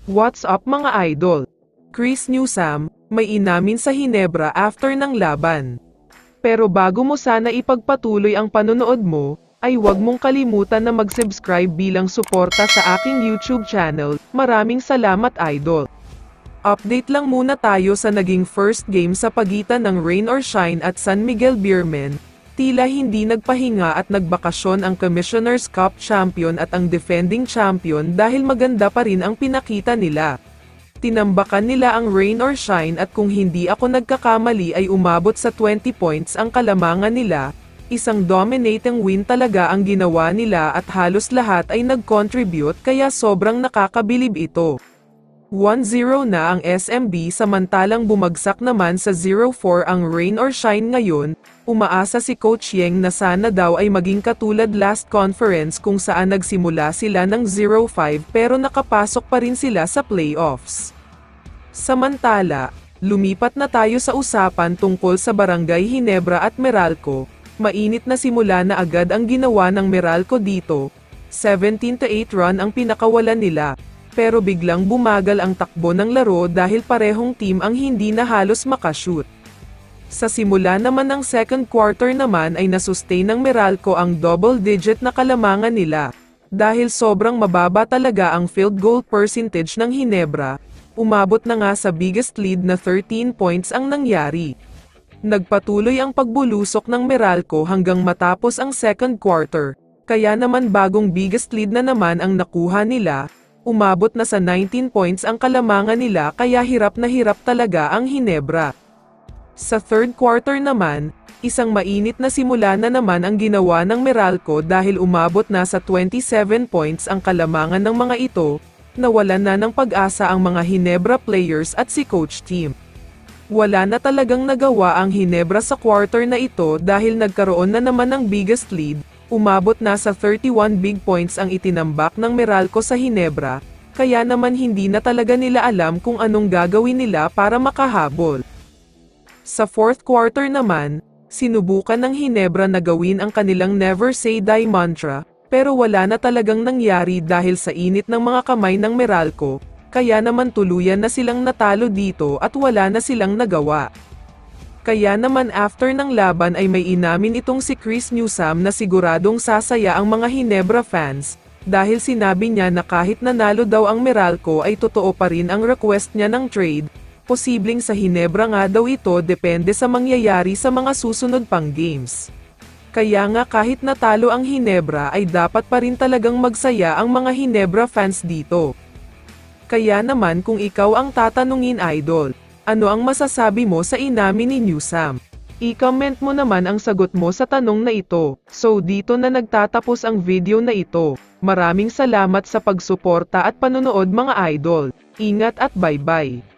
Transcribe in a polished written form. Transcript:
What's up mga idol? Chris Newsam, may inamin sa Hinebra after ng laban. Pero bago mo sana ipagpatuloy ang panonood mo, ay huwag mong kalimutan na mag-subscribe bilang suporta sa aking YouTube channel. Maraming salamat idol. Update lang muna tayo sa naging first game sa pagitan ng Rain or Shine at San Miguel Beermen. Tila hindi nagpahinga at nagbakasyon ang Commissioner's Cup champion at ang defending champion dahil maganda pa rin ang pinakita nila. Tinambakan nila ang Rain or Shine at kung hindi ako nagkakamali ay umabot sa 20 points ang kalamangan nila. Isang dominating win talaga ang ginawa nila at halos lahat ay nag-contribute kaya sobrang nakakabilib ito. 1-0 na ang SMB samantalang bumagsak naman sa 0-4 ang Rain or Shine ngayon. Umaasa si Coach Yeng na sana daw ay maging katulad last conference kung saan nagsimula sila ng 0-5 pero nakapasok pa rin sila sa playoffs. Samantala, lumipat na tayo sa usapan tungkol sa Barangay Hinebra at Meralco. Mainit na simula na agad ang ginawa ng Meralco dito. 17-8 run ang pinakawalan nila. Pero biglang bumagal ang takbo ng laro dahil parehong team ang hindi na halos makashoot. Sa simula naman ng second quarter naman ay nasustain ng Meralco ang double-digit na kalamangan nila. Dahil sobrang mababa talaga ang field goal percentage ng Hinebra, umabot na nga sa biggest lead na 13 points ang nangyari. Nagpatuloy ang pagbulusok ng Meralco hanggang matapos ang second quarter, kaya naman bagong biggest lead na naman ang nakuha nila. Umabot na sa 19 points ang kalamangan nila kaya hirap na hirap talaga ang Hinebra. Sa third quarter naman, isang mainit na simula na naman ang ginawa ng Meralco dahil umabot na sa 27 points ang kalamangan ng mga ito, nawalan na ng pag-asa ang mga Hinebra players at si coach team. Wala na talagang nagawa ang Hinebra sa quarter na ito dahil nagkaroon na naman ng biggest lead. Umabot na sa 31 big points ang itinambak ng Meralco sa Hinebra, kaya naman hindi na talaga nila alam kung anong gagawin nila para makahabol. Sa fourth quarter naman, sinubukan ng Hinebra na gawin ang kanilang never say die mantra, pero wala na talagang nangyari dahil sa init ng mga kamay ng Meralco, kaya naman tuluyan na silang natalo dito at wala na silang nagawa. Kaya naman after ng laban ay may inamin itong si Chris Newsam na siguradong sasaya ang mga Hinebra fans, dahil sinabi niya na kahit nanalo daw ang Meralco ay totoo pa rin ang request niya ng trade, posibleng sa Hinebra nga daw ito depende sa mangyayari sa mga susunod pang games. Kaya nga kahit natalo ang Hinebra ay dapat pa rin talagang magsaya ang mga Hinebra fans dito. Kaya naman kung ikaw ang tatanungin idol, ano ang masasabi mo sa inamin ni Newsam? I-comment mo naman ang sagot mo sa tanong na ito. So dito na nagtatapos ang video na ito. Maraming salamat sa pagsuporta at panonood mga idol. Ingat at bye-bye.